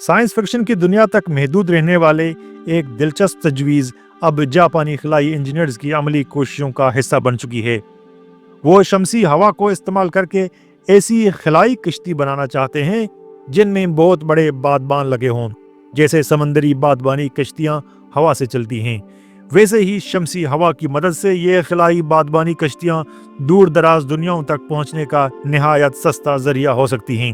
Science fiction کی دنیا تک محدود رہنے والے ایک دلچسپ تجویز اب جاپانی خلائی انجینئرز کی عملی کوششوں کا حصہ بن چکی ہے۔ وہ شمسی ہوا کو استعمال کر کے ایسی خلائی کشتی بنانا چاہتے ہیں جن میں بہت بڑے بادبان لگے ہوں، جیسے سمندری بادبانی کشتیاں ہوا سے چلتی ہیں۔ ویسے ہی شمسی ہوا کی مدد سے یہ خلائی بادبانی کشتیاں دور دراز دنیاؤں تک پہنچنے کا نہایت سستا ذریعہ ہو سکتی ہیں۔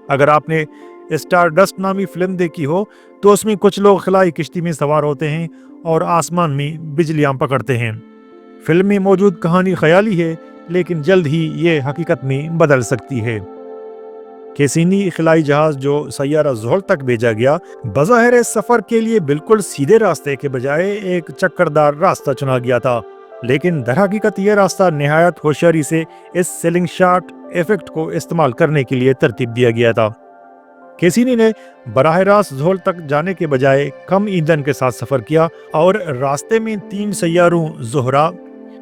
اگر آپ نے اسٹار ڈسٹ نامی فلم دیکھی ہو تو اس میں کچھ لوگ خلائی کشتی میں سوار ہوتے ہیں اور آسمان میں بجلیاں پکڑتے ہیں۔ فلم میں موجود کہانی خیالی ہے، لیکن جلد ہی یہ حقیقت میں بدل سکتی ہے۔ کیسینی خلائی جہاز جو سیارہ زحل تک بھیجا گیا، بظاہر اس سفر کے لیے بالکل سیدھے راستے کے بجائے ایک چکردار راستہ چنا گیا تھا، لیکن در حقیقت یہ راستہ نہایت ہوشیاری سے اس سلنگ شاٹ ایفیکٹ کو استعمال کرنے کے لیے ترتیب دیا گیا تھا۔ کیسینی نے براہ راست زحل تک جانے کے بجائے کم ایندھن کے ساتھ سفر کیا اور راستے میں 3 سیاروں زہرہ،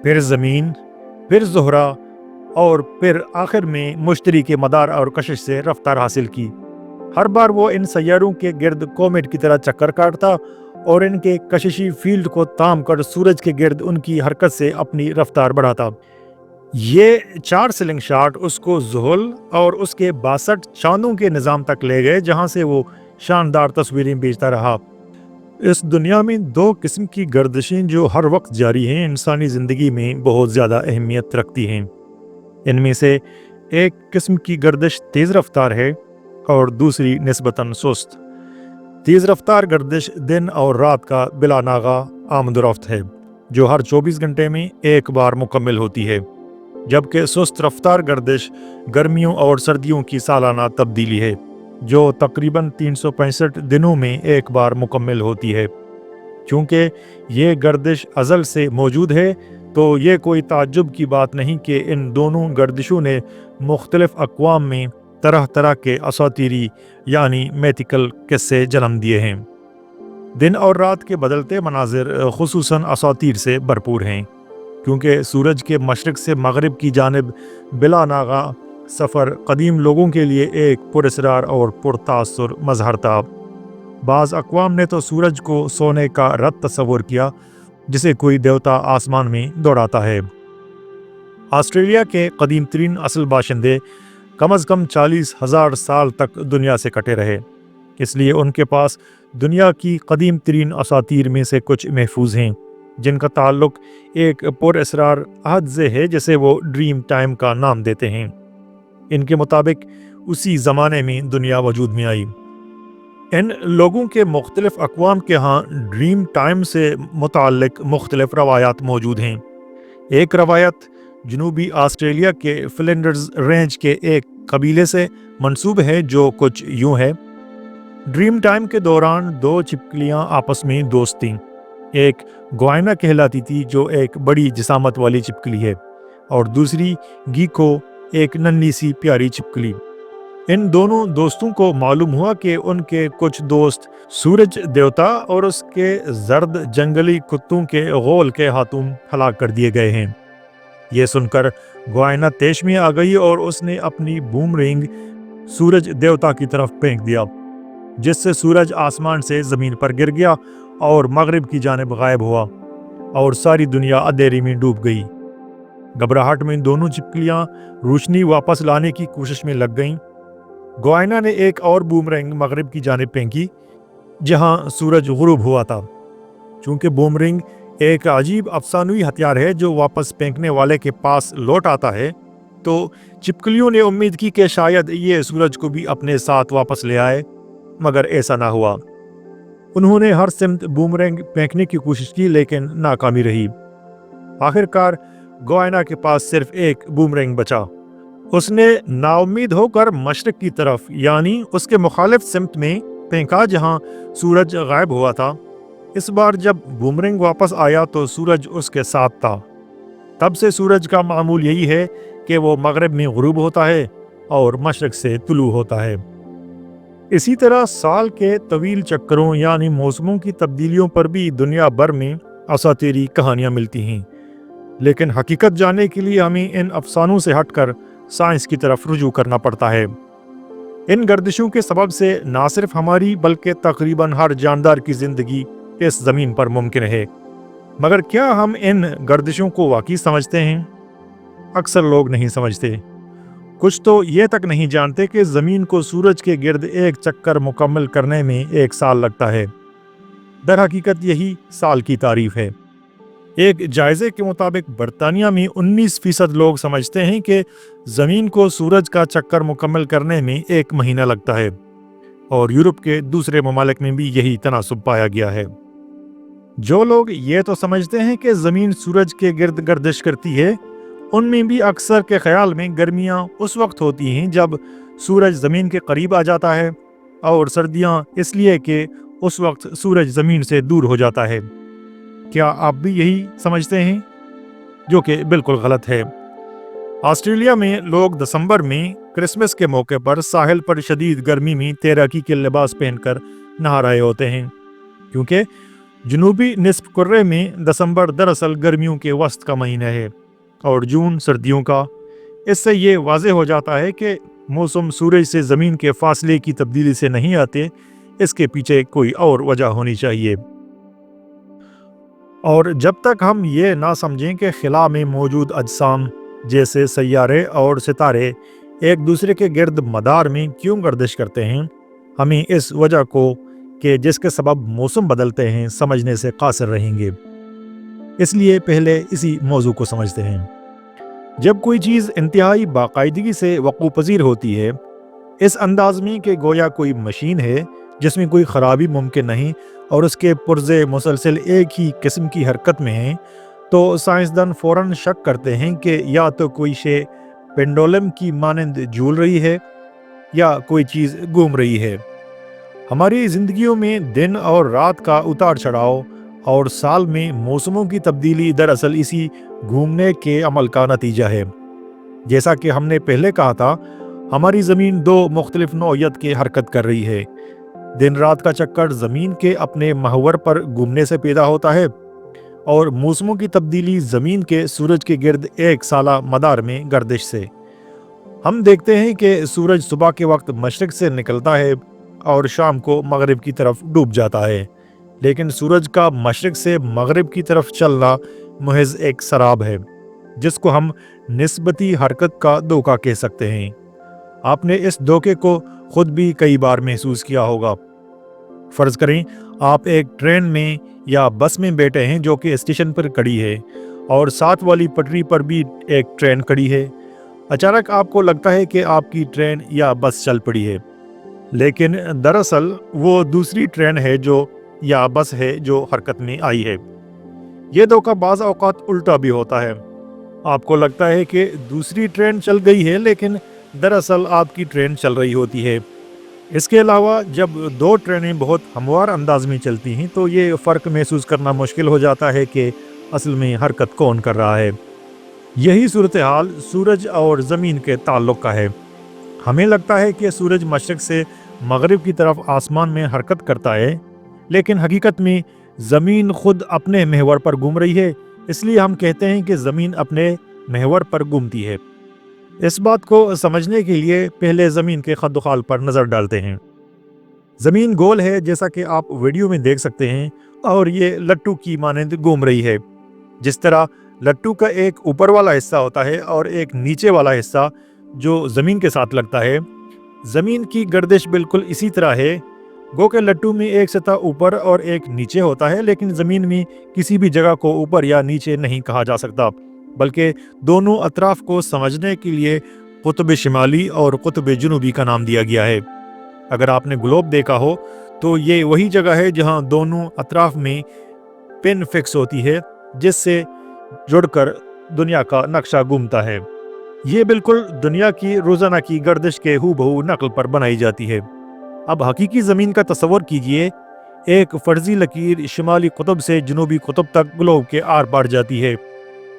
پھر زمین، پھر زہرہ اور پھر آخر میں مشتری کے مدار اور کشش سے رفتار حاصل کی۔ ہر بار وہ ان سیاروں کے گرد کومیٹ کی طرح چکر کاٹتا اور ان کے کششی فیلڈ کو تام کر سورج کے گرد ان کی حرکت سے اپنی رفتار بڑھاتا۔ یہ 4 سلنگ شاٹ اس کو زحل اور اس کے 62 چاندوں کے نظام تک لے گئے، جہاں سے وہ شاندار تصویریں بھیجتا رہا۔ اس دنیا میں 2 قسم کی گردشیں جو ہر وقت جاری ہیں انسانی زندگی میں بہت زیادہ اہمیت رکھتی ہیں۔ ان میں سے ایک قسم کی گردش تیز رفتار ہے اور دوسری نسبتاً سست۔ تیز رفتار گردش دن اور رات کا بلا ناغہ آمد و رفت ہے، جو ہر 24 گھنٹے میں ایک بار مکمل ہوتی ہے، جبکہ سست رفتار گردش گرمیوں اور سردیوں کی سالانہ تبدیلی ہے، جو تقریباً 365 دنوں میں ایک بار مکمل ہوتی ہے۔ چونکہ یہ گردش ازل سے موجود ہے، تو یہ کوئی تعجب کی بات نہیں کہ ان دونوں گردشوں نے مختلف اقوام میں طرح طرح کے اساطیری یعنی میتھیکل قصے جنم دیے ہیں۔ دن اور رات کے بدلتے مناظر خصوصاً اساطیر سے بھرپور ہیں، کیونکہ سورج کے مشرق سے مغرب کی جانب بلا ناغہ سفر قدیم لوگوں کے لیے ایک پراسرار اور پرتاثر مظہر تھا۔ بعض اقوام نے تو سورج کو سونے کا رتھ تصور کیا جسے کوئی دیوتا آسمان میں دوڑاتا ہے۔ آسٹریلیا کے قدیم ترین اصل باشندے کم از کم 40,000 سال تک دنیا سے کٹے رہے، اس لیے ان کے پاس دنیا کی قدیم ترین اساطیر میں سے کچھ محفوظ ہیں، جن کا تعلق ایک پر اسرار عہد سے ہے جسے وہ ڈریم ٹائم کا نام دیتے ہیں۔ ان کے مطابق اسی زمانے میں دنیا وجود میں آئی۔ ان لوگوں کے مختلف اقوام کے ہاں ڈریم ٹائم سے متعلق مختلف روایات موجود ہیں۔ ایک روایت جنوبی آسٹریلیا کے فلنڈرز رینج کے ایک قبیلے سے منسوب ہے، جو کچھ یوں ہے: ڈریم ٹائم کے دوران 2 چھپکلیاں آپس میں دوست تھیں۔ ایک گوائنا کہلاتی تھی، جو ایک بڑی جسامت والی چھپکلی ہے، اور دوسری گیکو، ایک ننھی سی پیاری چھپکلی۔ ان دونوں دوستوں کو معلوم ہوا کہ ان کے کچھ دوست سورج دیوتا اور اس کے زرد جنگلی کتوں کے غول کے ہاتھوں ہلاک کر دیے گئے ہیں۔ یہ سن کر گوائنا طیش میں آ گئی اور اس نے اپنی بوم رنگ سورج دیوتا کی طرف پھینک دیا، جس سے سورج آسمان سے زمین پر گر گیا اور مغرب کی جانب غائب ہوا، اور ساری دنیا اندھیرے میں ڈوب گئی۔ گھبراہٹ میں دونوں چھپکلیاں روشنی واپس لانے کی کوشش میں لگ گئیں۔ گوائنا نے ایک اور بومرنگ مغرب کی جانب پھینکی، جہاں سورج غروب ہوا تھا۔ چونکہ بومرنگ ایک عجیب افسانوی ہتھیار ہے جو واپس پھینکنے والے کے پاس لوٹ آتا ہے، تو چھپکلیوں نے امید کی کہ شاید یہ سورج کو بھی اپنے ساتھ واپس لے آئے، مگر ایسا نہ ہوا۔ انہوں نے ہر سمت بومرنگ پھینکنے کی کوشش کی، لیکن ناکامی رہی۔ آخر کار گوائنا کے پاس صرف ایک بومرنگ بچا۔ اس نے نا امید ہو کر مشرق کی طرف یعنی اس کے مخالف سمت میں پھینکا جہاں سورج غائب ہوا تھا۔ اس بار جب بومرنگ واپس آیا تو سورج اس کے ساتھ تھا۔ تب سے سورج کا معمول یہی ہے کہ وہ مغرب میں غروب ہوتا ہے اور مشرق سے طلوع ہوتا ہے۔ اسی طرح سال کے طویل چکروں یعنی موسموں کی تبدیلیوں پر بھی دنیا بھر میں اساطیری کہانیاں ملتی ہیں، لیکن حقیقت جاننے کے لیے ہمیں ان افسانوں سے ہٹ کر سائنس کی طرف رجوع کرنا پڑتا ہے۔ ان گردشوں کے سبب سے نہ صرف ہماری بلکہ تقریباً ہر جاندار کی زندگی اس زمین پر ممکن ہے۔ مگر کیا ہم ان گردشوں کو واقعی سمجھتے ہیں؟ اکثر لوگ نہیں سمجھتے۔ کچھ تو یہ تک نہیں جانتے کہ زمین کو سورج کے گرد ایک چکر مکمل کرنے میں 1 سال لگتا ہے۔ در حقیقت یہی سال کی تعریف ہے۔ ایک جائزے کے مطابق برطانیہ میں 19% لوگ سمجھتے ہیں کہ زمین کو سورج کا چکر مکمل کرنے میں 1 مہینہ لگتا ہے، اور یورپ کے دوسرے ممالک میں بھی یہی تناسب پایا گیا ہے۔ جو لوگ یہ تو سمجھتے ہیں کہ زمین سورج کے گرد گردش کرتی ہے، ان میں بھی اکثر کے خیال میں گرمیاں اس وقت ہوتی ہیں جب سورج زمین کے قریب آ جاتا ہے، اور سردیاں اس لیے کہ اس وقت سورج زمین سے دور ہو جاتا ہے۔ کیا آپ بھی یہی سمجھتے ہیں؟ جو کہ بالکل غلط ہے۔ آسٹریلیا میں لوگ دسمبر میں کرسمس کے موقع پر ساحل پر شدید گرمی میں تیراکی کے لباس پہن کر نہا رہے ہوتے ہیں، کیونکہ جنوبی نصف کرے میں دسمبر دراصل گرمیوں کے وسط کا مہینہ ہے اور جون سردیوں کا۔ اس سے یہ واضح ہو جاتا ہے کہ موسم سورج سے زمین کے فاصلے کی تبدیلی سے نہیں آتے، اس کے پیچھے کوئی اور وجہ ہونی چاہیے۔ اور جب تک ہم یہ نہ سمجھیں کہ خلا میں موجود اجسام جیسے سیارے اور ستارے ایک دوسرے کے گرد مدار میں کیوں گردش کرتے ہیں، ہمیں اس وجہ کو کہ جس کے سبب موسم بدلتے ہیں سمجھنے سے قاصر رہیں گے۔ اس لیے پہلے اسی موضوع کو سمجھتے ہیں۔ جب کوئی چیز انتہائی باقاعدگی سے وقوع پذیر ہوتی ہے، اس انداز میں کہ گویا کوئی مشین ہے جس میں کوئی خرابی ممکن نہیں اور اس کے پرزے مسلسل ایک ہی قسم کی حرکت میں ہیں، تو سائنسدان فوراً شک کرتے ہیں کہ یا تو کوئی شے پینڈولم کی مانند جھول رہی ہے یا کوئی چیز گھوم رہی ہے۔ ہماری زندگیوں میں دن اور رات کا اتار چڑھاؤ اور سال میں موسموں کی تبدیلی دراصل اسی گھومنے کے عمل کا نتیجہ ہے۔ جیسا کہ ہم نے پہلے کہا تھا، ہماری زمین 2 مختلف نوعیت کی حرکت کر رہی ہے۔ دن رات کا چکر زمین کے اپنے محور پر گھومنے سے پیدا ہوتا ہے، اور موسموں کی تبدیلی زمین کے سورج کے گرد 1 سالہ مدار میں گردش سے۔ ہم دیکھتے ہیں کہ سورج صبح کے وقت مشرق سے نکلتا ہے اور شام کو مغرب کی طرف ڈوب جاتا ہے، لیکن سورج کا مشرق سے مغرب کی طرف چلنا محض ایک سراب ہے، جس کو ہم نسبتی حرکت کا دھوکہ کہہ سکتے ہیں۔ آپ نے اس دھوکے کو خود بھی کئی بار محسوس کیا ہوگا۔ فرض کریں آپ ایک ٹرین میں یا بس میں بیٹھے ہیں جو کہ اسٹیشن پر کھڑی ہے، اور ساتھ والی پٹری پر بھی ایک ٹرین کھڑی ہے۔ اچانک آپ کو لگتا ہے کہ آپ کی ٹرین یا بس چل پڑی ہے، لیکن دراصل وہ دوسری ٹرین ہے یا بس ہے جو حرکت میں آئی ہے۔ یہ دھوکہ بعض اوقات الٹا بھی ہوتا ہے۔ آپ کو لگتا ہے کہ دوسری ٹرین چل گئی ہے، لیکن دراصل آپ کی ٹرین چل رہی ہوتی ہے۔ اس کے علاوہ جب 2 ٹرینیں بہت ہموار انداز میں چلتی ہیں تو یہ فرق محسوس کرنا مشکل ہو جاتا ہے کہ اصل میں حرکت کون کر رہا ہے۔ یہی صورتحال سورج اور زمین کے تعلق کا ہے۔ ہمیں لگتا ہے کہ سورج مشرق سے مغرب کی طرف آسمان میں حرکت کرتا ہے، لیکن حقیقت میں زمین خود اپنے محور پر گھوم رہی ہے، اس لیے ہم کہتے ہیں کہ زمین اپنے محور پر گھومتی ہے۔ اس بات کو سمجھنے کے لیے پہلے زمین کے خد و خال پر نظر ڈالتے ہیں۔ زمین گول ہے، جیسا کہ آپ ویڈیو میں دیکھ سکتے ہیں، اور یہ لٹو کی مانند گھوم رہی ہے۔ جس طرح لٹو کا ایک اوپر والا حصہ ہوتا ہے اور ایک نیچے والا حصہ جو زمین کے ساتھ لگتا ہے، زمین کی گردش بالکل اسی طرح ہے۔ گو کہ لٹو میں ایک سطح اوپر اور ایک نیچے ہوتا ہے، لیکن زمین میں کسی بھی جگہ کو اوپر یا نیچے نہیں کہا جا سکتا، بلکہ دونوں اطراف کو سمجھنے کے لیے قطب شمالی اور قطب جنوبی کا نام دیا گیا ہے۔ اگر آپ نے گلوب دیکھا ہو تو یہ وہی جگہ ہے جہاں دونوں اطراف میں پن فکس ہوتی ہے، جس سے جڑ کر دنیا کا نقشہ گھومتا ہے۔ یہ بالکل دنیا کی روزانہ کی گردش کے ہو بہو نقل پر بنائی جاتی ہے۔ اب حقیقی زمین کا تصور کیجئے، ایک فرضی لکیر شمالی قطب سے جنوبی قطب تک گلوب کے آر پار جاتی ہے،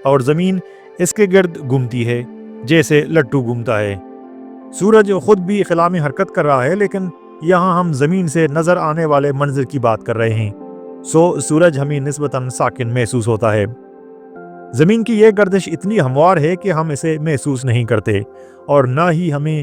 اور زمین اس کے گرد گھومتی ہے جیسے لٹو گھومتا ہے۔ سورج خود بھی خلا میں حرکت کر رہا ہے، لیکن یہاں ہم زمین سے نظر آنے والے منظر کی بات کر رہے ہیں، سورج ہمیں نسبتاً ساکن محسوس ہوتا ہے۔ زمین کی یہ گردش اتنی ہموار ہے کہ ہم اسے محسوس نہیں کرتے، اور نہ ہی ہمیں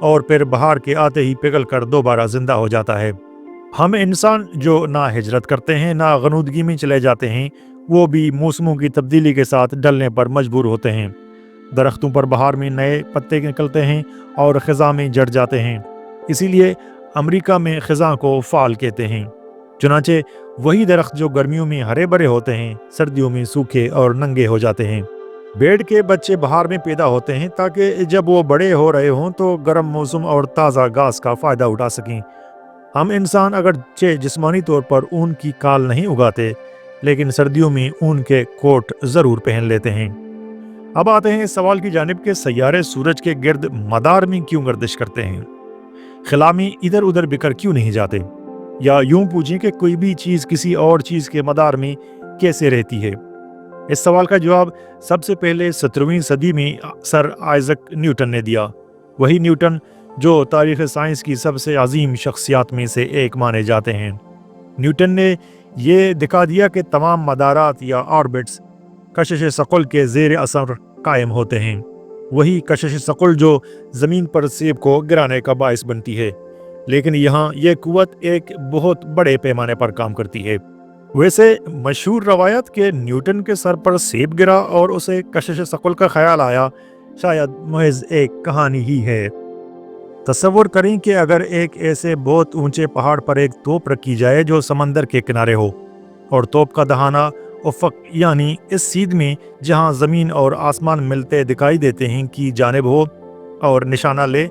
اور پھر بہار کے آتے ہی پگھل کر دوبارہ زندہ ہو جاتا ہے۔ ہم انسان جو نہ ہجرت کرتے ہیں نہ غنودگی میں چلے جاتے ہیں، وہ بھی موسموں کی تبدیلی کے ساتھ ڈلنے پر مجبور ہوتے ہیں۔ درختوں پر بہار میں نئے پتے نکلتے ہیں اور خزاں میں جڑ جاتے ہیں، اسی لیے امریکہ میں خزاں کو فال کہتے ہیں۔ چنانچہ وہی درخت جو گرمیوں میں ہرے بھرے ہوتے ہیں سردیوں میں سوکھے اور ننگے ہو جاتے ہیں۔ بھیڑ کے بچے بہار میں پیدا ہوتے ہیں تاکہ جب وہ بڑے ہو رہے ہوں تو گرم موسم اور تازہ گھاس کا فائدہ اٹھا سکیں۔ ہم انسان اگرچہ جسمانی طور پر اون کی کال نہیں اگاتے، لیکن سردیوں میں اون کے کوٹ ضرور پہن لیتے ہیں۔ اب آتے ہیں اس سوال کی جانب کہ سیارے سورج کے گرد مدار میں کیوں گردش کرتے ہیں؟ خلا میں ادھر ادھر بکھر کیوں نہیں جاتے؟ یا یوں پوچھیں کہ کوئی بھی چیز کسی اور چیز کے مدار میں کیسے رہتی ہے؟ اس سوال کا جواب سب سے پہلے 17ویں صدی میں سر آئزک نیوٹن نے دیا۔ وہی نیوٹن جو تاریخ سائنس کی سب سے عظیم شخصیات میں سے ایک مانے جاتے ہیں۔ نیوٹن نے یہ دکھا دیا کہ تمام مدارات یا آربٹس کشش ثقل کے زیر اثر قائم ہوتے ہیں۔ وہی کشش ثقل جو زمین پر سیب کو گرانے کا باعث بنتی ہے، لیکن یہاں یہ قوت ایک بہت بڑے پیمانے پر کام کرتی ہے۔ ویسے مشہور روایت کہ نیوٹن کے سر پر سیب گرا اور اسے کشش ثقل کا خیال آیا شاید محض ایک کہانی ہی ہے۔ تصور کریں کہ اگر ایک ایسے بہت اونچے پہاڑ پر ایک توپ رکھی جائے جو سمندر کے کنارے ہو، اور توپ کا دہانہ افق یعنی اس سیدھ میں جہاں زمین اور آسمان ملتے دکھائی دیتے ہیں کی جانب ہو اور نشانہ لے،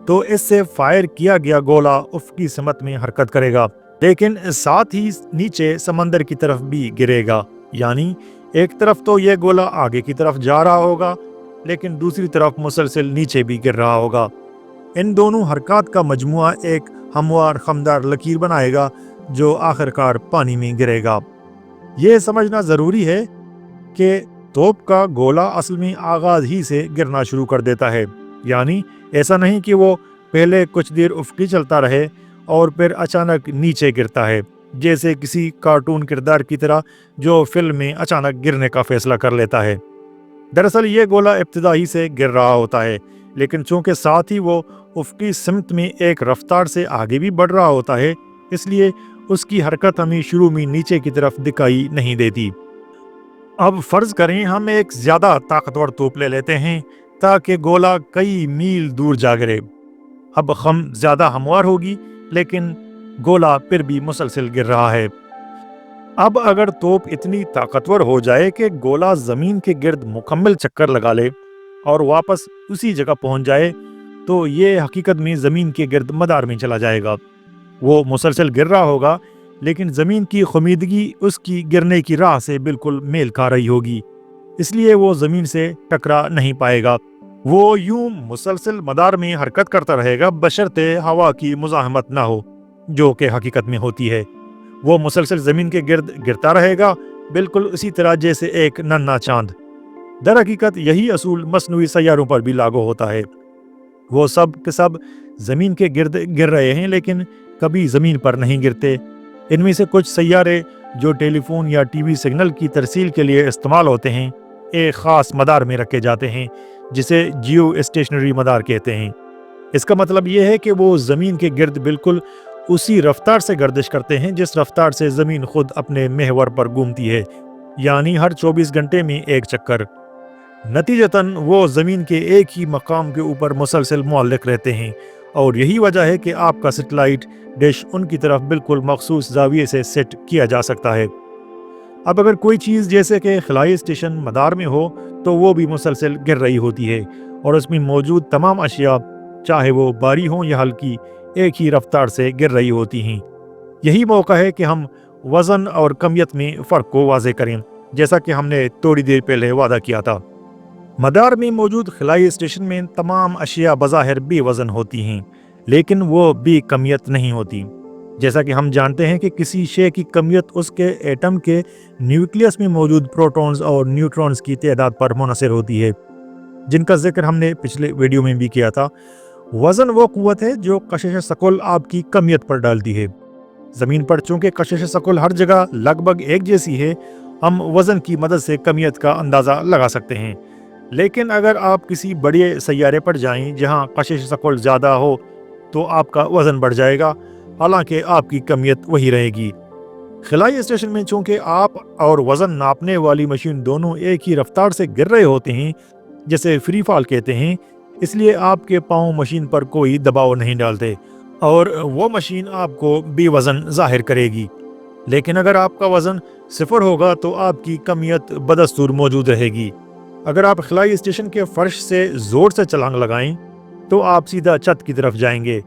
تو اس سے فائر کیا گیا گولہ افقی سمت میں حرکت کرے گا، لیکن ساتھ ہی نیچے سمندر کی طرف بھی گرے گا۔ یعنی ایک طرف تو یہ گولہ آگے کی طرف جا رہا ہوگا، لیکن دوسری طرف مسلسل نیچے بھی گر رہا ہوگا۔ ان دونوں حرکات کا مجموعہ ایک ہموار خمدار لکیر بنائے گا جو آخرکار پانی میں گرے گا۔ یہ سمجھنا ضروری ہے کہ توپ کا گولہ اصل میں آغاز ہی سے گرنا شروع کر دیتا ہے، یعنی ایسا نہیں کہ وہ پہلے کچھ دیر افقی چلتا رہے اور پھر اچانک نیچے گرتا ہے، جیسے کسی کارٹون کردار کی طرح جو فلم میں اچانک گرنے کا فیصلہ کر لیتا ہے۔ دراصل یہ گولہ ابتدا ہی سے گر رہا ہوتا ہے، لیکن چونکہ ساتھ ہی وہ افقی سمت میں ایک رفتار سے آگے بھی بڑھ رہا ہوتا ہے، اس لیے اس کی حرکت ہمیں شروع میں نیچے کی طرف دکھائی نہیں دیتی۔ اب فرض کریں ہم ایک زیادہ طاقتور توپ لے لیتے ہیں تاکہ گولہ کئی میل دور جا گرے۔ اب خم زیادہ ہموار ہوگی، لیکن گولہ پھر بھی مسلسل گر رہا ہے۔ اب اگر توپ اتنی طاقتور ہو جائے کہ گولہ زمین کے گرد مکمل چکر لگا لے اور واپس اسی جگہ پہنچ جائے، تو یہ حقیقت میں زمین کے گرد مدار میں چلا جائے گا۔ وہ مسلسل گر رہا ہوگا، لیکن زمین کی خمیدگی اس کی گرنے کی راہ سے بالکل میل کھا رہی ہوگی، اس لیے وہ زمین سے ٹکرا نہیں پائے گا۔ وہ یوں مسلسل مدار میں حرکت کرتا رہے گا بشرطے ہوا کی مزاحمت نہ ہو، جو کہ حقیقت میں ہوتی ہے۔ وہ مسلسل زمین کے گرد گرتا رہے گا، بالکل اسی طرح جیسے ایک ننھا چاند۔ در حقیقت یہی اصول مصنوعی سیاروں پر بھی لاگو ہوتا ہے۔ وہ سب کے سب زمین کے گرد گر رہے ہیں، لیکن کبھی زمین پر نہیں گرتے۔ ان میں سے کچھ سیارے جو ٹیلی فون یا ٹی وی سگنل کی ترسیل کے لیے استعمال ہوتے ہیں ایک خاص مدار میں رکھے جاتے ہیں جسے جیو اسٹیشنری مدار کہتے ہیں۔ اس کا مطلب یہ ہے کہ وہ زمین کے گرد بالکل اسی رفتار سے گردش کرتے ہیں جس رفتار سے زمین خود اپنے محور پر گھومتی ہے، یعنی ہر 24 گھنٹے میں ایک چکر۔ نتیجتاً وہ زمین کے ایک ہی مقام کے اوپر مسلسل معلق رہتے ہیں، اور یہی وجہ ہے کہ آپ کا سیٹلائٹ ڈش ان کی طرف بالکل مخصوص زاویے سے سیٹ کیا جا سکتا ہے۔ اب اگر کوئی چیز جیسے کہ خلائی اسٹیشن مدار میں ہو تو وہ بھی مسلسل گر رہی ہوتی ہے، اور اس میں موجود تمام اشیاء چاہے وہ بھاری ہوں یا ہلکی ایک ہی رفتار سے گر رہی ہوتی ہیں۔ یہی موقع ہے کہ ہم وزن اور کمیت میں فرق کو واضح کریں، جیسا کہ ہم نے تھوڑی دیر پہلے وعدہ کیا تھا۔ مدار میں موجود خلائی اسٹیشن میں تمام اشیاء بظاہر بے وزن ہوتی ہیں، لیکن وہ بے کمیت نہیں ہوتی۔ جیسا کہ ہم جانتے ہیں کہ کسی شے کی کمیت اس کے ایٹم کے نیوکلیس میں موجود پروٹونز اور نیوٹرونز کی تعداد پر منحصر ہوتی ہے، جن کا ذکر ہم نے پچھلے ویڈیو میں بھی کیا تھا۔ وزن وہ قوت ہے جو کشش ثقل آپ کی کمیت پر ڈالتی ہے۔ زمین پر چونکہ کشش ثقل ہر جگہ لگ بھگ ایک جیسی ہے، ہم وزن کی مدد سے کمیت کا اندازہ لگا سکتے ہیں۔ لیکن اگر آپ کسی بڑے سیارے پر جائیں جہاں کشش ثقل زیادہ ہو تو آپ کا وزن بڑھ جائے گا، حالانکہ آپ کی کمیت وہی رہے گی۔ خلائی اسٹیشن میں چونکہ آپ اور وزن ناپنے والی مشین دونوں ایک ہی رفتار سے گر رہے ہوتے ہیں، جسے فری فال کہتے ہیں، اس لیے آپ کے پاؤں مشین پر کوئی دباؤ نہیں ڈالتے اور وہ مشین آپ کو بے وزن ظاہر کرے گی۔ لیکن اگر آپ کا وزن 0 ہوگا تو آپ کی کمیت بدستور موجود رہے گی۔ اگر آپ خلائی اسٹیشن کے فرش سے زور سے چھلانگ لگائیں تو آپ سیدھا چھت کی طرف جائیں گے۔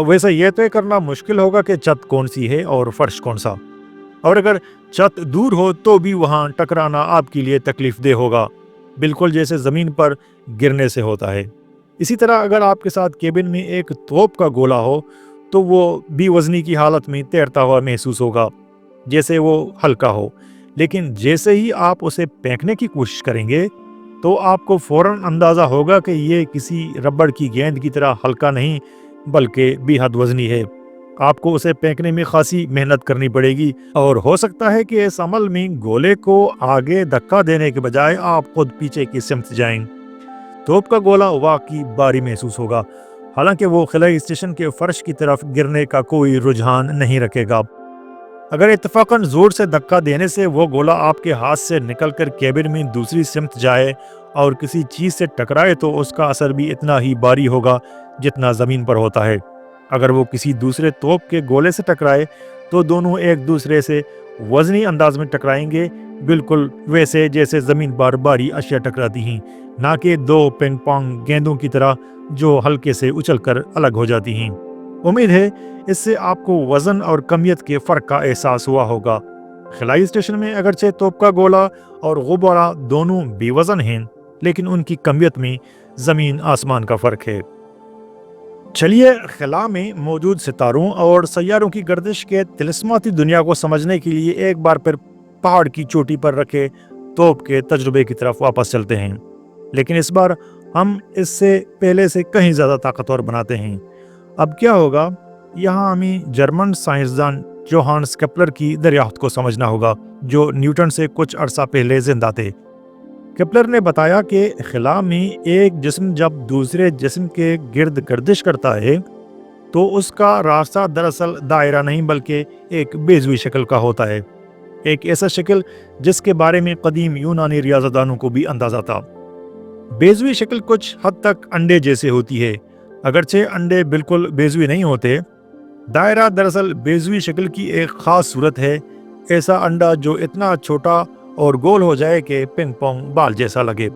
ویسے یہ طے کرنا مشکل ہوگا کہ چھت کون سی ہے اور فرش کون سا، اور اگر چھت دور ہو تو بھی وہاں ٹکرانا آپ کے لیے تکلیف دہ ہوگا، بالکل جیسے زمین پر گرنے سے ہوتا ہے۔ اسی طرح اگر آپ کے ساتھ کیبن میں ایک توپ کا گولہ ہو تو وہ بے وزنی کی حالت میں تیرتا ہوا محسوس ہوگا، جیسے وہ ہلکا ہو، لیکن جیسے ہی آپ اسے پھینکنے کی کوشش کریں گے تو آپ کو فوراً اندازہ ہوگا کہ یہ کسی ربڑ کی گیند کی طرح ہلکا نہیں بلکہ بے حد وزنی ہے۔ آپ کو اسے پھینکنے میں خاصی محنت کرنی پڑے گی، اور ہو سکتا ہے کہ اس عمل میں گولے کو آگے دھکا دینے کے بجائے آپ خود پیچھے کی سمت جائیں۔ توپ کا گولہ واقعی بھاری محسوس ہوگا، حالانکہ وہ خلائی اسٹیشن کے فرش کی طرف گرنے کا کوئی رجحان نہیں رکھے گا۔ اگر اتفاقاً زور سے دھکا دینے سے وہ گولہ آپ کے ہاتھ سے نکل کر کیبن میں دوسری سمت جائے اور کسی چیز سے ٹکرائے تو اس کا اثر بھی اتنا ہی بھاری ہوگا جتنا زمین پر ہوتا ہے۔ اگر وہ کسی دوسرے توپ کے گولے سے ٹکرائے تو دونوں ایک دوسرے سے وزنی انداز میں ٹکرائیں گے، بالکل ویسے جیسے زمین پر بھاری اشیاء ٹکراتی ہیں، نہ کہ دو پنگ پونگ گیندوں کی طرح جو ہلکے سے اچھل کر الگ ہو جاتی ہیں۔ امید ہے اس سے آپ کو وزن اور کمیت کے فرق کا احساس ہوا ہوگا۔ خلائی اسٹیشن میں اگرچہ توپ کا گولہ اور غبارہ دونوں بے وزن ہیں، لیکن ان کی کمیت میں زمین آسمان کا فرق ہے۔ چلیے خلا میں موجود ستاروں اور سیاروں کی گردش کے طلسماتی دنیا کو سمجھنے کے لیے ایک بار پھر پہاڑ کی چوٹی پر رکھے توپ کے تجربے کی طرف واپس چلتے ہیں، لیکن اس بار ہم اس سے پہلے سے کہیں زیادہ طاقتور بناتے ہیں۔ اب کیا ہوگا؟ یہاں ہمیں جرمن سائنسدان جوہانس کیپلر کی دریافت کو سمجھنا ہوگا، جو نیوٹن سے کچھ عرصہ پہلے زندہ تھے۔ کیپلر نے بتایا کہ خلا میں ایک جسم جب دوسرے جسم کے گرد گردش کرتا ہے تو اس کا راستہ دراصل دائرہ نہیں بلکہ ایک بیضوی شکل کا ہوتا ہے، ایک ایسا شکل جس کے بارے میں قدیم یونانی ریاضیدانوں کو بھی اندازہ تھا۔ بیضوی شکل کچھ حد تک انڈے جیسے ہوتی ہے، اگرچہ انڈے بالکل بیضوی نہیں ہوتے۔ دائرہ دراصل بیضوی شکل کی ایک خاص صورت ہے، ایسا انڈا جو اتنا چھوٹا اور گول ہو جائے کہ پنگ پونگ بال جیسا لگے۔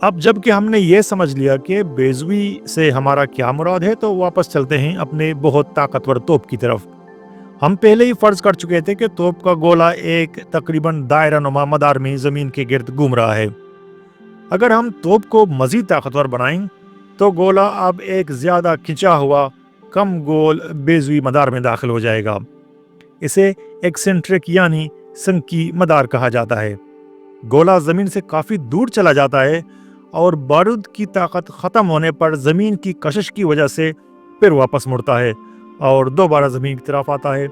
اب جب کہ ہم نے یہ سمجھ لیا کہ بیضوی سے ہمارا کیا مراد ہے تو واپس چلتے ہیں اپنے بہت طاقتور توپ کی طرف۔ ہم پہلے ہی فرض کر چکے تھے کہ توپ کا گولہ ایک تقریباً دائرہ نما مدار میں زمین کے گرد گھوم رہا ہے۔ اگر ہم توپ کو مزید طاقتور بنائیں تو گولہ اب ایک زیادہ کھنچا ہوا کم گول بیضوی مدار میں داخل ہو جائے گا۔ اسے ایکسنٹرک یعنی سنکی مدار کہا جاتا ہے۔ گولہ زمین سے کافی دور چلا جاتا ہے اور بارود کی طاقت ختم ہونے پر زمین کی کشش کی وجہ سے پھر واپس مڑتا ہے اور دوبارہ زمین کی طرف آتا ہے۔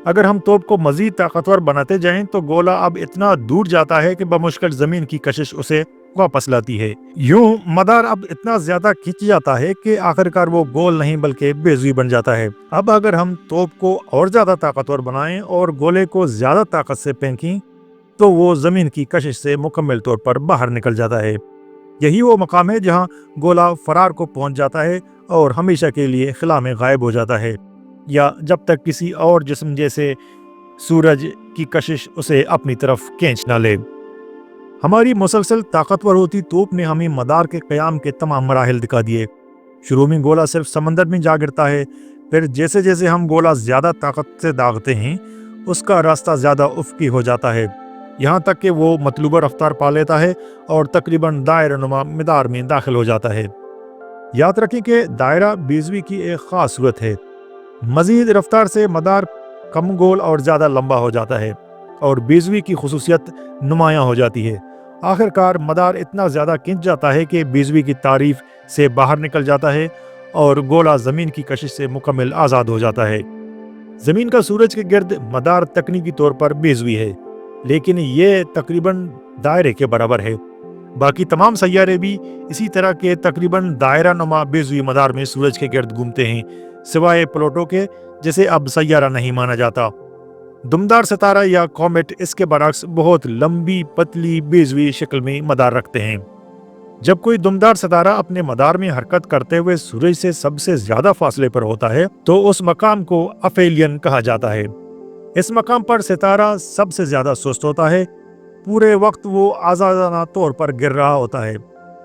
اگر ہم توپ کو مزید طاقتور بناتے جائیں تو گولہ اب اتنا دور جاتا ہے کہ بمشکل زمین کی کشش اسے واپس لاتی ہے۔ یوں مدار اب اتنا زیادہ کھنچ جاتا ہے کہ آخرکار وہ گول نہیں بلکہ بیضوی بن جاتا ہے۔ اب اگر ہم توپ کو اور زیادہ طاقتور بنائیں اور گولے کو زیادہ طاقت سے پھینکیں تو وہ زمین کی کشش سے مکمل طور پر باہر نکل جاتا ہے۔ یہی وہ مقام ہے جہاں گولہ فرار کو پہنچ جاتا ہے اور ہمیشہ کے لیے خلا میں غائب ہو جاتا ہے، یا جب تک کسی اور جسم جیسے سورج کی کشش اسے اپنی طرف کھینچ نہ لے۔ ہماری مسلسل طاقتور ہوتی توپ نے ہمیں مدار کے قیام کے تمام مراحل دکھا دیے۔ شروع میں گولہ صرف سمندر میں جا گرتا ہے، پھر جیسے جیسے ہم گولہ زیادہ طاقت سے داغتے ہیں اس کا راستہ زیادہ افقی ہو جاتا ہے، یہاں تک کہ وہ مطلوبہ رفتار پا لیتا ہے اور تقریباً دائرہ نما مدار میں داخل ہو جاتا ہے۔ یاد رکھیں کہ دائرہ بیضوی کی ایک خاص صورت ہے۔ مزید رفتار سے مدار کم گول اور زیادہ لمبا ہو جاتا ہے اور بیضوی کی خصوصیت نمایاں ہو جاتی ہے۔ آخرکار مدار اتنا زیادہ کھنچ جاتا ہے کہ بیضوی کی تعریف سے باہر نکل جاتا ہے اور گولہ زمین کی کشش سے مکمل آزاد ہو جاتا ہے۔ زمین کا سورج کے گرد مدار تکنیکی طور پر بیضوی ہے، لیکن یہ تقریباً دائرے کے برابر ہے۔ باقی تمام سیارے بھی اسی طرح کے تقریباً دائرہ نما بیضوی مدار میں سورج کے گرد گھومتے ہیں، سوائے پلوٹو کے جسے اب سیارہ نہیں مانا جاتا۔ دمدار ستارہ یا کومیٹ اس کے برعکس بہت لمبی پتلی بیضوی شکل میں مدار رکھتے ہیں۔ جب کوئی دمدار ستارہ اپنے مدار میں حرکت کرتے ہوئے سورج سے سب سے زیادہ فاصلے پر ہوتا ہے تو اس مقام کو اپھیلین کہا جاتا ہے۔ اس مقام پر ستارہ سب سے زیادہ سست ہوتا ہے، پورے وقت وہ آزادانہ طور پر گر رہا ہوتا ہے،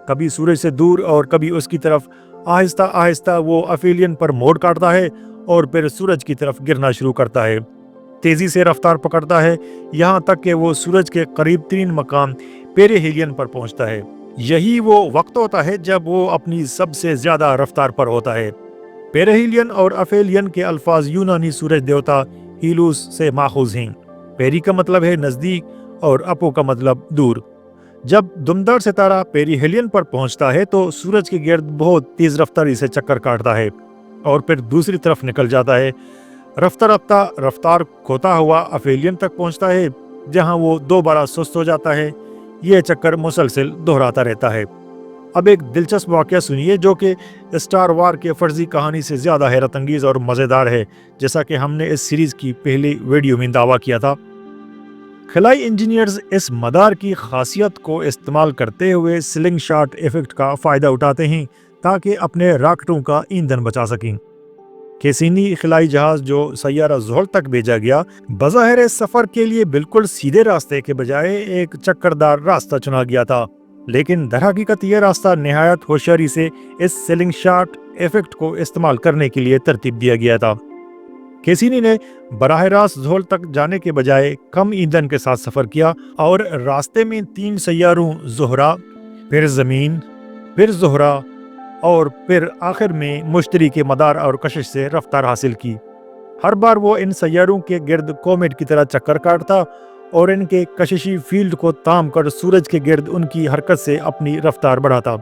کبھی سورج سے دور اور کبھی اس کی طرف۔ آہستہ آہستہ وہ اپھیلین پر موڑ کاٹتا ہے اور پھر سورج کی طرف گرنا شروع کرتا ہے، تیزی سے رفتار پکڑتا ہے یہاں تک کہ وہ سورج کے قریب ترین مقام پیریہیلین پر پہنچتا ہے۔ یہی وہ وقت ہوتا ہے جب وہ اپنی سب سے زیادہ رفتار پر ہوتا ہے۔ پیریہیلین اور اپھیلین کے الفاظ یونانی سورج دیوتا ہیلوس سے ماخوذ ہیں۔ پیری کا مطلب ہے نزدیک اور اپو کا مطلب دور۔ جب دمدار ستارہ پیریہیلین پر پہنچتا ہے تو سورج کے گرد بہت تیز رفتاری سے چکر کاٹتا ہے اور پھر دوسری طرف نکل جاتا ہے۔ رفتہ رفتہ رفتار کھوتا ہوا اپھیلین تک پہنچتا ہے جہاں وہ دوبارہ سست ہو جاتا ہے۔ یہ چکر مسلسل دہراتا رہتا ہے۔ اب ایک دلچسپ واقعہ سنیے جو کہ اسٹار وار کے فرضی کہانی سے زیادہ حیرت انگیز اور مزیدار ہے، جیسا کہ ہم نے اس سیریز کی پہلی ویڈیو میں دعویٰ کیا تھا۔ خلائی انجینئرز اس مدار کی خاصیت کو استعمال کرتے ہوئے سلنگ شاٹ ایفیکٹ کا فائدہ اٹھاتے ہیں تاکہ اپنے راکٹوں کا ایندھن بچا سکیں۔ کیسینی خلائی جہاز جو سیارہ زحل تک بھیجا گیا، بظاہر سفر کے لیے بالکل سیدھے راستے کے بجائے ایک چکردار راستہ چنا گیا تھا، لیکن در حقیقت یہ راستہ نہایت ہوشیاری سے اس سلنگ شاٹ ایفیکٹ کو استعمال کرنے کے لیے ترتیب دیا گیا تھا۔ کیسینی نے براہ راست زحل تک جانے کے بجائے کم ایندھن کے ساتھ سفر کیا اور راستے میں 3 سیاروں زہرہ، پھر زمین، پھر زہرہ اور پھر آخر میں مشتری کے مدار اور کشش سے رفتار حاصل کی۔ ہر بار وہ ان سیاروں کے گرد کومیٹ کی طرح چکر کاٹتا اور ان کے کششی فیلڈ کو تام کر سورج کے گرد ان کی حرکت سے اپنی رفتار بڑھاتا۔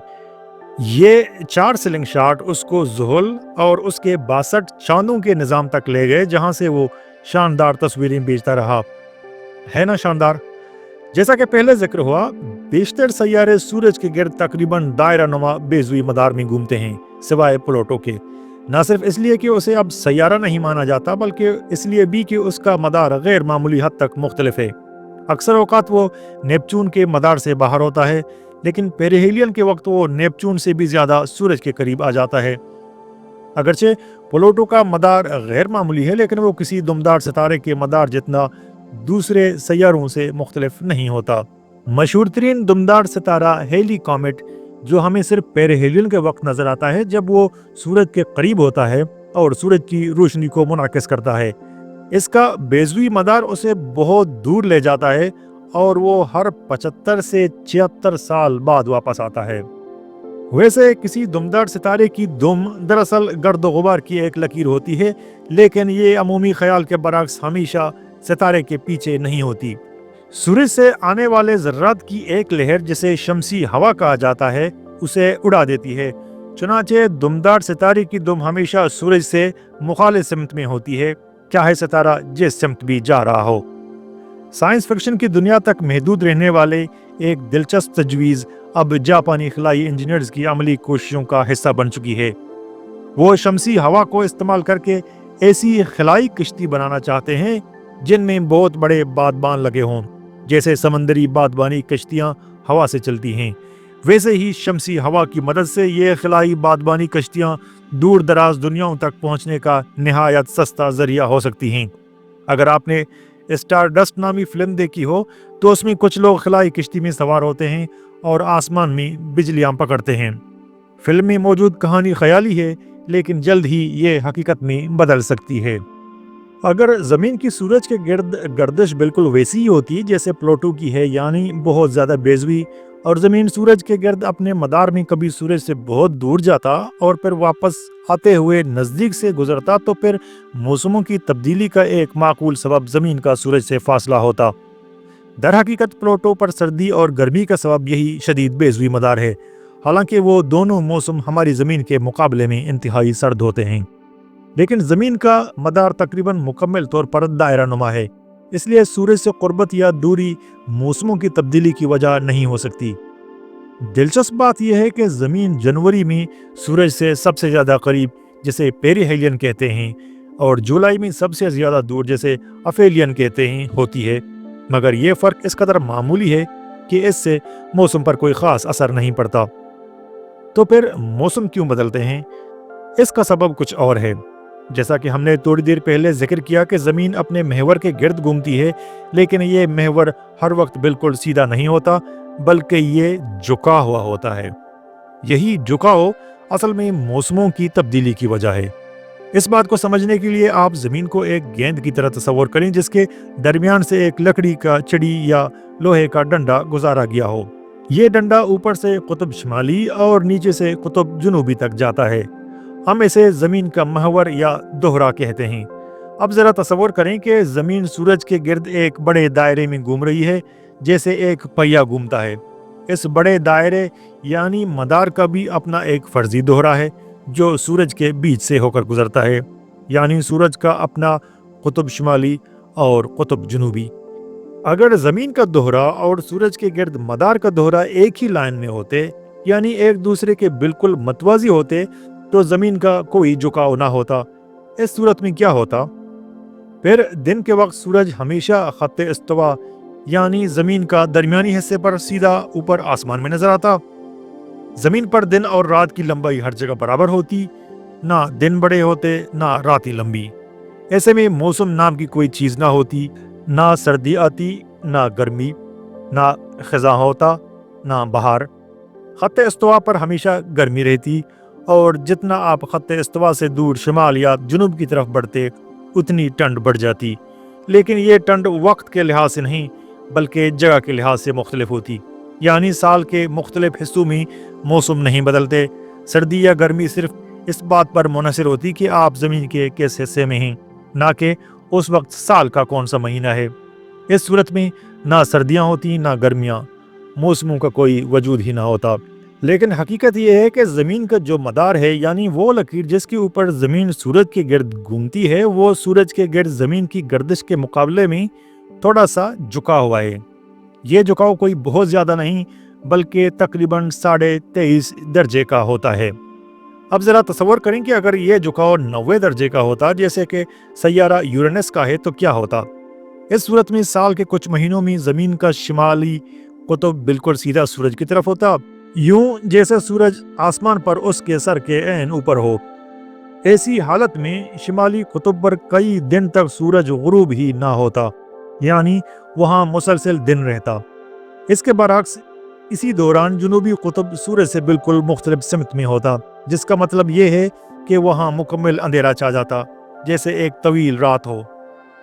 یہ 4 سلنگ شاٹ اس کو زحل اور اس کے 62 چاندوں کے نظام تک لے گئے جہاں سے وہ شاندار تصویریں بھیجتا رہا۔ ہے نا شاندار؟ جیسا کہ پہلے ذکر ہوا، بیشتر سیارے سورج کے گرد تقریباً دائرہ نما بیضوی مدار میں گھومتے ہیں سوائے پلوٹو کے، نہ صرف اس لیے کہ اسے اب سیارہ نہیں مانا جاتا بلکہ اس لیے بھی کہ اس کا مدار غیر معمولی حد تک مختلف ہے۔ اکثر اوقات وہ نیپچون کے مدار سے باہر ہوتا ہے، لیکن پیریہیلین کے وقت وہ نیپچون سے بھی زیادہ سورج کے قریب آ جاتا ہے۔ اگرچہ پلوٹو کا مدار غیر معمولی ہے لیکن وہ کسی دمدار ستارے کے مدار جتنا دوسرے سیاروں سے مختلف نہیں ہوتا۔ مشہور ترین دمدار ستارہ ہیلی کومیٹ جو ہمیں صرف پیریہیلین کے وقت نظر آتا ہے جب وہ سورج کے قریب ہوتا ہے اور سورج کی روشنی کو منعکس کرتا ہے، اس کا بیضوی مدار اسے بہت دور لے جاتا ہے اور وہ ہر 75 سے 76 سال بعد واپس آتا ہے۔ ویسے کسی دمدار ستارے کی دم دراصل گرد و غبار کی ایک لکیر ہوتی ہے، لیکن یہ عمومی خیال کے برعکس ہمیشہ ستارے کے پیچھے نہیں ہوتی۔ سورج سے آنے والے ذرات کی ایک لہر جسے شمسی ہوا کہا جاتا ہے اسے اڑا دیتی ہے، چنانچہ دمدار ستارے کی دم ہمیشہ سورج سے مخالف سمت میں ہوتی ہے، چاہے ستارہ جس سمت بھی جا رہا ہو۔ سائنس فکشن کی دنیا تک محدود رہنے والے ایک دلچسپ تجویز اب جاپانی خلائی انجینئرز کی عملی کوششوں کا حصہ بن چکی ہے۔ وہ شمسی ہوا کو استعمال کر کے ایسی خلائی کشتی بنانا چاہتے ہیں جن میں بہت بڑے بادبان لگے ہوں، جیسے سمندری بادبانی کشتیاں ہوا سے چلتی ہیں، ویسے ہی شمسی ہوا کی مدد سے یہ خلائی بادبانی کشتیاں دور دراز دنیاؤں تک پہنچنے کا نہایت سستا ذریعہ ہو سکتی ہیں۔ اگر آپ نے اسٹار ڈسٹ نامی فلم دیکھی ہو تو اس میں کچھ لوگ خلائی کشتی میں سوار ہوتے ہیں اور آسمان میں بجلیاں پکڑتے ہیں۔ فلم میں موجود کہانی خیالی ہے لیکن جلد ہی یہ حقیقت میں بدل سکتی ہے۔ اگر زمین کی سورج کے گرد گردش بالکل ویسی ہی ہوتی جیسے پلوٹو کی ہے، یعنی بہت زیادہ بیضوی، اور زمین سورج کے گرد اپنے مدار میں کبھی سورج سے بہت دور جاتا اور پھر واپس آتے ہوئے نزدیک سے گزرتا، تو پھر موسموں کی تبدیلی کا ایک معقول سبب زمین کا سورج سے فاصلہ ہوتا۔ در حقیقت پلوٹو پر سردی اور گرمی کا سبب یہی شدید بیضوی مدار ہے، حالانکہ وہ دونوں موسم ہماری زمین کے مقابلے میں انتہائی سرد ہوتے ہیں۔ لیکن زمین کا مدار تقریباً مکمل طور پر دائرہ نما ہے، اس لیے سورج سے قربت یا دوری موسموں کی تبدیلی کی وجہ نہیں ہو سکتی۔ دلچسپ بات یہ ہے کہ زمین جنوری میں سورج سے سب سے زیادہ قریب جسے پیریہیلین کہتے ہیں اور جولائی میں سب سے زیادہ دور جسے افیلین کہتے ہیں ہوتی ہے، مگر یہ فرق اس قدر معمولی ہے کہ اس سے موسم پر کوئی خاص اثر نہیں پڑتا۔ تو پھر موسم کیوں بدلتے ہیں؟ اس کا سبب کچھ اور ہے۔ جیسا کہ ہم نے تھوڑی دیر پہلے ذکر کیا کہ زمین اپنے محور کے گرد گھومتی ہے، لیکن یہ محور ہر وقت بالکل سیدھا نہیں ہوتا بلکہ یہ جھکا ہوا ہوتا ہے۔ یہی جھکاؤ اصل میں موسموں کی تبدیلی کی وجہ ہے۔ اس بات کو سمجھنے کے لیے آپ زمین کو ایک گیند کی طرح تصور کریں جس کے درمیان سے ایک لکڑی کا چڑی یا لوہے کا ڈنڈا گزارا گیا ہو۔ یہ ڈنڈا اوپر سے قطب شمالی اور نیچے سے قطب جنوبی تک جاتا ہے۔ ہم اسے زمین کا محور یا دوہرا کہتے ہیں۔ اب ذرا تصور کریں کہ زمین سورج کے گرد ایک بڑے دائرے میں گھوم رہی ہے جیسے ایک پہیا گھومتا ہے۔ اس بڑے دائرے یعنی مدار کا بھی اپنا ایک فرضی دوہرا ہے جو سورج کے بیچ سے ہو کر گزرتا ہے، یعنی سورج کا اپنا قطب شمالی اور قطب جنوبی۔ اگر زمین کا دوہرا اور سورج کے گرد مدار کا دوہرا ایک ہی لائن میں ہوتے، یعنی ایک دوسرے کے بالکل متوازی ہوتے، تو زمین کا کوئی جھکاؤ نہ ہوتا۔ اس صورت میں کیا ہوتا؟ پھر دن کے وقت سورج ہمیشہ خط استوا یعنی زمین کا درمیانی حصے پر سیدھا اوپر آسمان میں نظر آتا۔ زمین پر دن اور رات کی لمبائی ہر جگہ برابر ہوتی، نہ دن بڑے ہوتے نہ راتیں لمبی۔ ایسے میں موسم نام کی کوئی چیز نہ ہوتی، نہ سردی آتی نہ گرمی، نہ خزاں ہوتا نہ بہار۔ خط استوا پر ہمیشہ گرمی رہتی اور جتنا آپ خط استوا سے دور شمال یا جنوب کی طرف بڑھتے اتنی ٹھنڈ بڑھ جاتی، لیکن یہ ٹھنڈ وقت کے لحاظ سے نہیں بلکہ جگہ کے لحاظ سے مختلف ہوتی، یعنی سال کے مختلف حصوں میں موسم نہیں بدلتے۔ سردی یا گرمی صرف اس بات پر منحصر ہوتی کہ آپ زمین کے کس حصے میں ہیں، نہ کہ اس وقت سال کا کون سا مہینہ ہے۔ اس صورت میں نہ سردیاں ہوتی نہ گرمیاں، موسموں کا کوئی وجود ہی نہ ہوتا۔ لیکن حقیقت یہ ہے کہ زمین کا جو مدار ہے، یعنی وہ لکیر جس کے اوپر زمین سورج کے گرد گھومتی ہے، وہ سورج کے گرد زمین کی گردش کے مقابلے میں تھوڑا سا جھکا ہوا ہے۔ یہ جھکاؤ کوئی بہت زیادہ نہیں بلکہ تقریباً 23.5 درجے کا ہوتا ہے۔ اب ذرا تصور کریں کہ اگر یہ جھکاؤ 90 درجے کا ہوتا جیسے کہ سیارہ یورینس کا ہے تو کیا ہوتا؟ اس صورت میں سال کے کچھ مہینوں میں زمین کا شمالی قطب بالکل سیدھا سورج کی طرف ہوتا، یوں جیسے سورج آسمان پر اس کے سر کے عین اوپر ہو۔ ایسی حالت میں شمالی قطب پر کئی دن تک سورج غروب ہی نہ ہوتا، یعنی وہاں مسلسل دن رہتا۔ اس کے برعکس اسی دوران جنوبی قطب سورج سے بالکل مختلف سمت میں ہوتا، جس کا مطلب یہ ہے کہ وہاں مکمل اندھیرا چھا جاتا جیسے ایک طویل رات ہو۔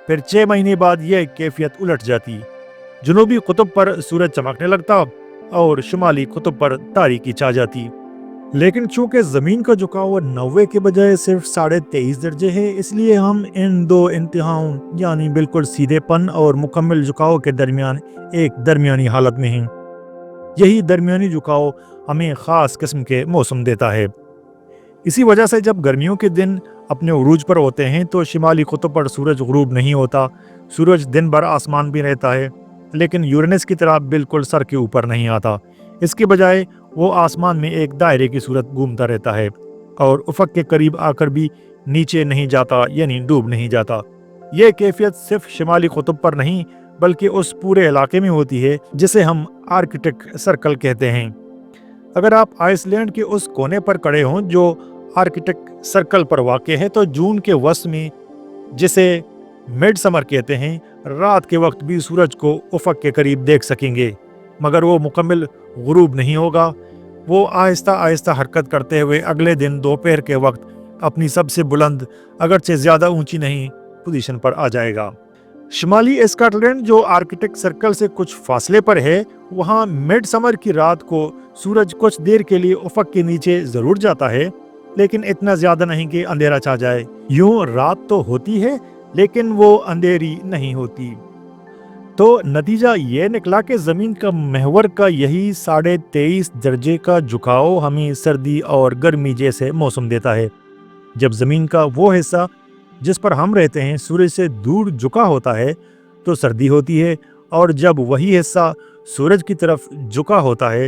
پھر 6 مہینے بعد یہ کیفیت الٹ جاتی، جنوبی قطب پر سورج چمکنے لگتا اور شمالی قطب پر تاریکی چھا جاتی۔ لیکن چونکہ زمین کا جھکاؤ 90 کے بجائے صرف 23.5 درجے ہے، اس لیے ہم ان دو انتہاؤں یعنی بالکل سیدھے پن اور مکمل جھکاؤ کے درمیان ایک درمیانی حالت میں ہیں۔ یہی درمیانی جھکاؤ ہمیں خاص قسم کے موسم دیتا ہے۔ اسی وجہ سے جب گرمیوں کے دن اپنے عروج پر ہوتے ہیں تو شمالی قطب پر سورج غروب نہیں ہوتا، سورج دن بھر آسمان بھی رہتا ہے، لیکن یورینس کی طرح بالکل سر کے اوپر نہیں آتا۔ اس کے بجائے وہ آسمان میں ایک دائرے کی صورت گھومتا رہتا ہے اور افق کے قریب آ کر بھی نیچے نہیں جاتا، یعنی ڈوب نہیں جاتا۔ یہ کیفیت صرف شمالی قطب پر نہیں بلکہ اس پورے علاقے میں ہوتی ہے جسے ہم آرکٹک سرکل کہتے ہیں۔ اگر آپ آئس لینڈ کے اس کونے پر کھڑے ہوں جو آرکٹک سرکل پر واقع ہے تو جون کے وسط میں، جسے مڈ سمر کہتے ہیں، رات کے وقت بھی سورج کو افق کے قریب دیکھ سکیں گے، مگر وہ مکمل غروب نہیں ہوگا۔ وہ آہستہ آہستہ حرکت کرتے ہوئے اگلے دن دوپہر کے وقت اپنی سب سے بلند اگرچہ زیادہ اونچی نہیں پوزیشن پر آ جائے گا۔ شمالی اسکاٹ لینڈ جو آرکٹک سرکل سے کچھ فاصلے پر ہے، وہاں مڈ سمر کی رات کو سورج کچھ دیر کے لیے افق کے نیچے ضرور جاتا ہے، لیکن اتنا زیادہ نہیں کہ اندھیرا چھا جائے۔ یوں رات تو ہوتی ہے لیکن وہ اندھیری نہیں ہوتی۔ تو نتیجہ یہ نکلا کہ زمین کا محور کا یہی 23.5 درجے کا جھکاؤ ہمیں سردی اور گرمی جیسے موسم دیتا ہے۔ جب زمین کا وہ حصہ جس پر ہم رہتے ہیں سورج سے دور جھکا ہوتا ہے تو سردی ہوتی ہے، اور جب وہی حصہ سورج کی طرف جھکا ہوتا ہے